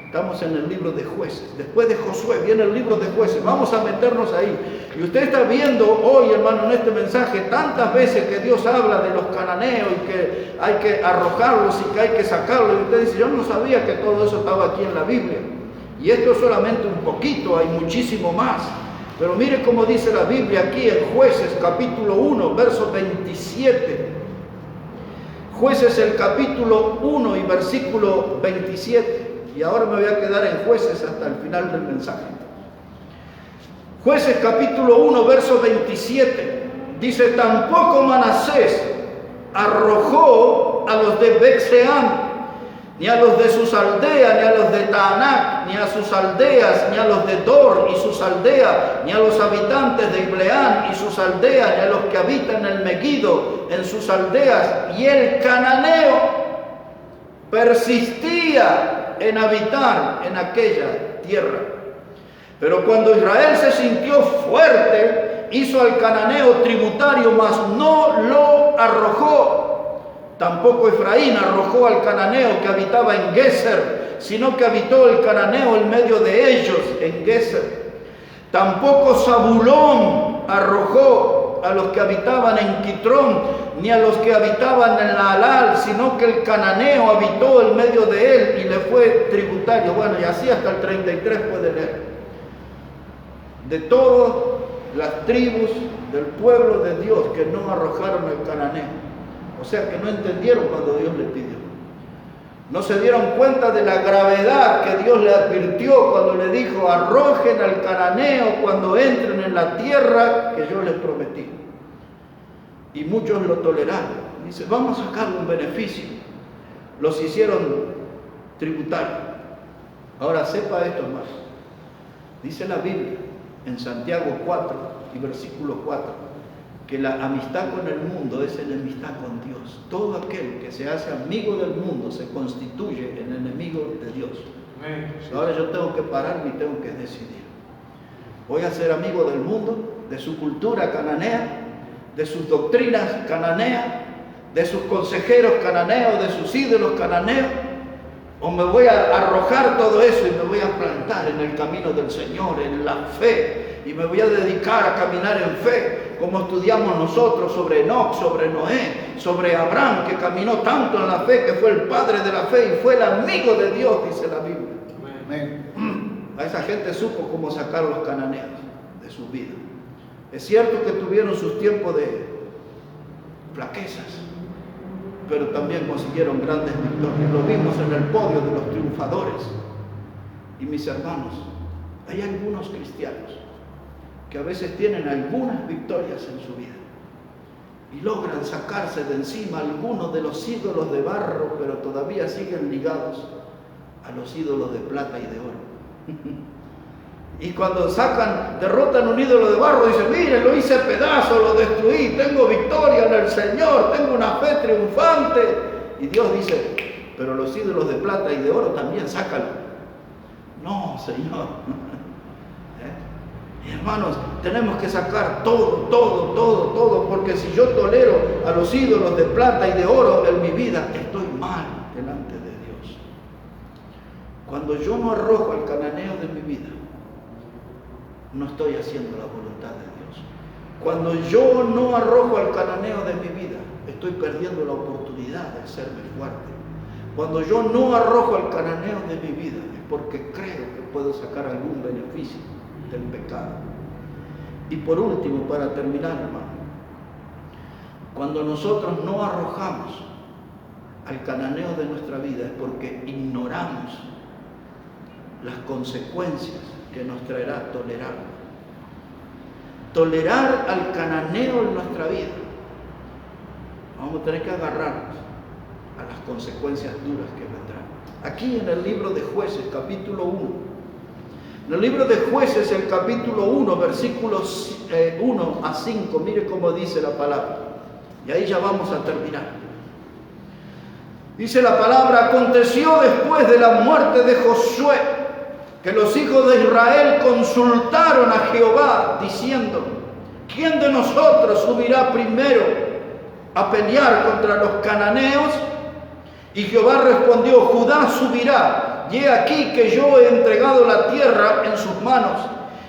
Estamos en el libro de Jueces. Después de Josué viene el libro de Jueces. Vamos a meternos ahí. Y usted está viendo hoy, hermano, en este mensaje, tantas veces que Dios habla de los cananeos y que hay que arrojarlos y que hay que sacarlos. Y usted dice, yo no sabía que todo eso estaba aquí en la Biblia. Y esto es solamente un poquito, hay muchísimo más. Pero mire cómo dice la Biblia aquí en Jueces, capítulo 1, verso 27. Jueces, el capítulo 1 y versículo 27. Y ahora me voy a quedar en Jueces hasta el final del mensaje. Jueces capítulo 1, verso 27. Dice, tampoco Manasés arrojó a los de Bet-Seán, ni a los de sus aldeas, ni a los de Taanac, ni a sus aldeas, ni a los de Dor y sus aldeas, ni a los habitantes de Ibleán y sus aldeas, ni a los que habitan en el Meguido en sus aldeas. Y el cananeo persistía en habitar en aquella tierra. Pero cuando Israel se sintió fuerte, hizo al cananeo tributario, mas no lo arrojó. Tampoco Efraín arrojó al cananeo que habitaba en Geser, sino que habitó el cananeo en medio de ellos en Geser. Tampoco Zabulón arrojó a los que habitaban en Quitrón, ni a los que habitaban en la Halal, sino que el cananeo habitó en medio de él y le fue tributario. Bueno, y así hasta el 33 puede leer. De todas las tribus del pueblo de Dios que no arrojaron al cananeo. O sea que no entendieron cuando Dios les pidió. No se dieron cuenta de la gravedad que Dios le advirtió cuando le dijo, arrojen al cananeo cuando entren en la tierra que yo les prometí. Y muchos lo toleraron. Dice, vamos a sacarle un beneficio. Los hicieron tributarios. Ahora sepa esto, hermano. Dice la Biblia en Santiago 4 y versículo 4 que la amistad con el mundo es enemistad con Dios. Todo aquel que se hace amigo del mundo se constituye en enemigo de Dios. Ahora yo tengo que pararme y tengo que decidir. Voy a ser amigo del mundo, de su cultura cananea, de sus doctrinas cananeas, de sus consejeros cananeos, de sus ídolos cananeos, o me voy a arrojar todo eso y me voy a plantar en el camino del Señor, en la fe, y me voy a dedicar a caminar en fe, como estudiamos nosotros sobre Enoc, sobre Noé, sobre Abraham, que caminó tanto en la fe, que fue el padre de la fe y fue el amigo de Dios, dice la Biblia. Amén. A esa gente supo cómo sacar los cananeos de sus vidas. Es cierto que tuvieron sus tiempos de flaquezas, pero también consiguieron grandes victorias. Lo vimos en el podio de los triunfadores. Y mis hermanos, hay algunos cristianos que a veces tienen algunas victorias en su vida y logran sacarse de encima algunos de los ídolos de barro, pero todavía siguen ligados a los ídolos de plata y de oro. Y cuando derrotan un ídolo de barro, dicen, mire, lo hice pedazo, lo destruí, tengo victoria en el Señor, tengo una fe triunfante. Y Dios dice, pero los ídolos de plata y de oro también sácalo. No, Señor. Hermanos, tenemos que sacar todo, porque si yo tolero a los ídolos de plata y de oro en mi vida, estoy mal delante de Dios. Cuando yo no arrojo al cananeo de mi vida, no estoy haciendo la voluntad de Dios. Cuando yo no arrojo al cananeo de mi vida, estoy perdiendo la oportunidad de hacerme fuerte. Cuando yo no arrojo al cananeo de mi vida, es porque creo que puedo sacar algún beneficio del pecado. Y por último, para terminar, hermano, cuando nosotros no arrojamos al cananeo de nuestra vida es porque ignoramos las consecuencias que nos traerá tolerarlo. Tolerar al cananeo en nuestra vida, vamos a tener que agarrarnos a las consecuencias duras que vendrán. Aquí en el libro de Jueces, capítulo 1, en el libro de Jueces, el capítulo 1, versículos 1 a 5, mire cómo dice la palabra. Y ahí ya vamos a terminar. Dice la palabra: aconteció después de la muerte de Josué, que los hijos de Israel consultaron a Jehová, diciendo: ¿quién de nosotros subirá primero a pelear contra los cananeos? Y Jehová respondió: Judá subirá. Y he aquí que yo he entregado la tierra en sus manos.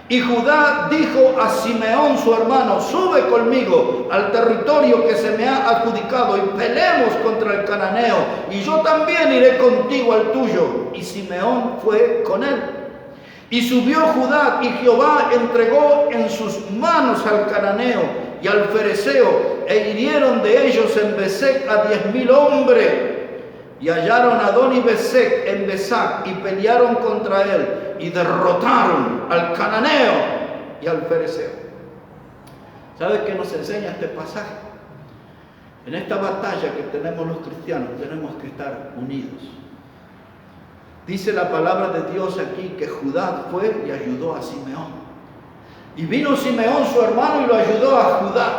Y Judá dijo a Simeón su hermano: sube conmigo al territorio que se me ha adjudicado y peleemos contra el cananeo, y yo también iré contigo al tuyo. Y Simeón fue con él. Y subió Judá, y Jehová entregó en sus manos al cananeo y al fereceo, e hirieron de ellos en Besec a 10,000 hombres. Y hallaron a Adoni-Besec en Besac y pelearon contra él y derrotaron al cananeo y al fereceo. ¿Sabes qué nos enseña este pasaje? En esta batalla que tenemos los cristianos tenemos que estar unidos. Dice la palabra de Dios aquí que Judá fue y ayudó a Simeón. Y vino Simeón su hermano y lo ayudó a Judá.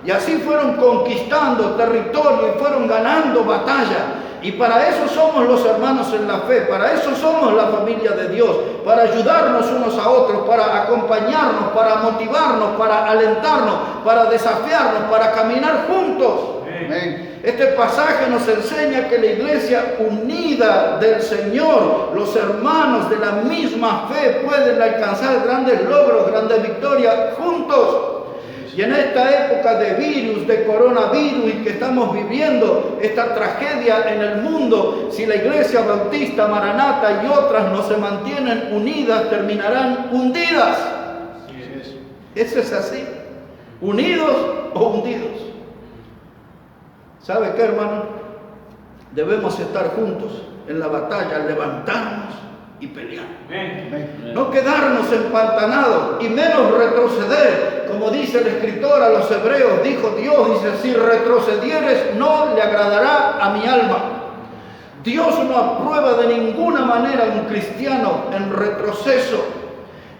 Y así fueron conquistando territorio y fueron ganando batalla. Y para eso somos los hermanos en la fe, para eso somos la familia de Dios, para ayudarnos unos a otros, para acompañarnos, para motivarnos, para alentarnos, para desafiarnos, para caminar juntos. Amén. Este pasaje nos enseña que la iglesia unida del Señor, los hermanos de la misma fe, pueden alcanzar grandes logros, grandes victorias juntos. Y en esta época de virus, de coronavirus, y que estamos viviendo esta tragedia en el mundo, si la Iglesia Bautista, Maranata y otras no se mantienen unidas, terminarán hundidas. Eso es así. Unidos o hundidos. ¿Sabe qué, hermano? Debemos estar juntos en la batalla, levantarnos y pelear. No quedarnos empantanados y menos retroceder. Como dice el escritor a los hebreos, dijo Dios, dice: si retrocedieres no le agradará a mi alma. Dios no aprueba de ninguna manera a un cristiano en retroceso.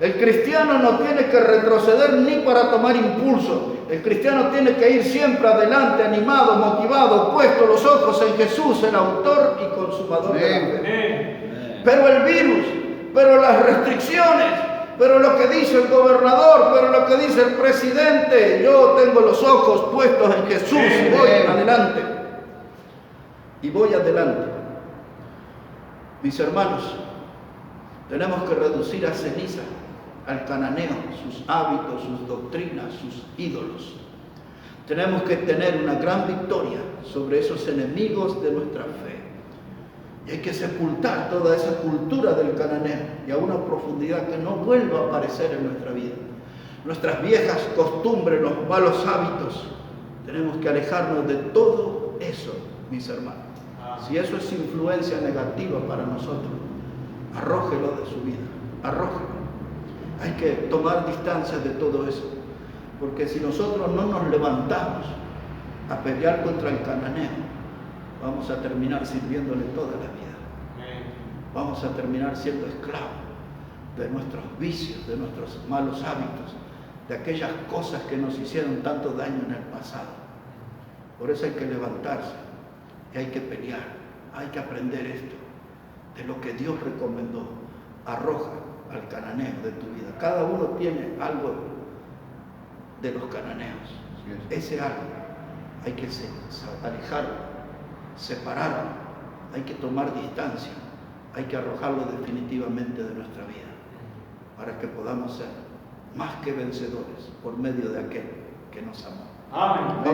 El cristiano no tiene que retroceder ni para tomar impulso. El cristiano tiene que ir siempre adelante, animado, motivado, puesto los ojos en Jesús, el autor y consumador de la fe. Pero el virus, pero las restricciones, pero lo que dice el gobernador, pero lo que dice el presidente, yo tengo los ojos puestos en Jesús y voy adelante. Y voy adelante. Mis hermanos, tenemos que reducir a ceniza al cananeo, sus hábitos, sus doctrinas, sus ídolos. Tenemos que tener una gran victoria sobre esos enemigos de nuestra fe. Y hay que sepultar toda esa cultura del cananeo y a una profundidad que no vuelva a aparecer en nuestra vida. Nuestras viejas costumbres, los malos hábitos, tenemos que alejarnos de todo eso, mis hermanos. Si eso es influencia negativa para nosotros, arrójelo de su vida, arrójelo. Hay que tomar distancia de todo eso, porque si nosotros no nos levantamos a pelear contra el cananeo, vamos a terminar sirviéndole toda la vida. Vamos a terminar siendo esclavos de nuestros vicios, de nuestros malos hábitos, de aquellas cosas que nos hicieron tanto daño en el pasado. Por eso hay que levantarse y hay que pelear, hay que aprender esto, de lo que Dios recomendó. Arroja al cananeo de tu vida. Cada uno tiene algo de los cananeos. Ese algo hay que alejarlo, separarlo, hay que tomar distancia, hay que arrojarlo definitivamente de nuestra vida para que podamos ser más que vencedores por medio de aquel que nos amó. Amén. Vamos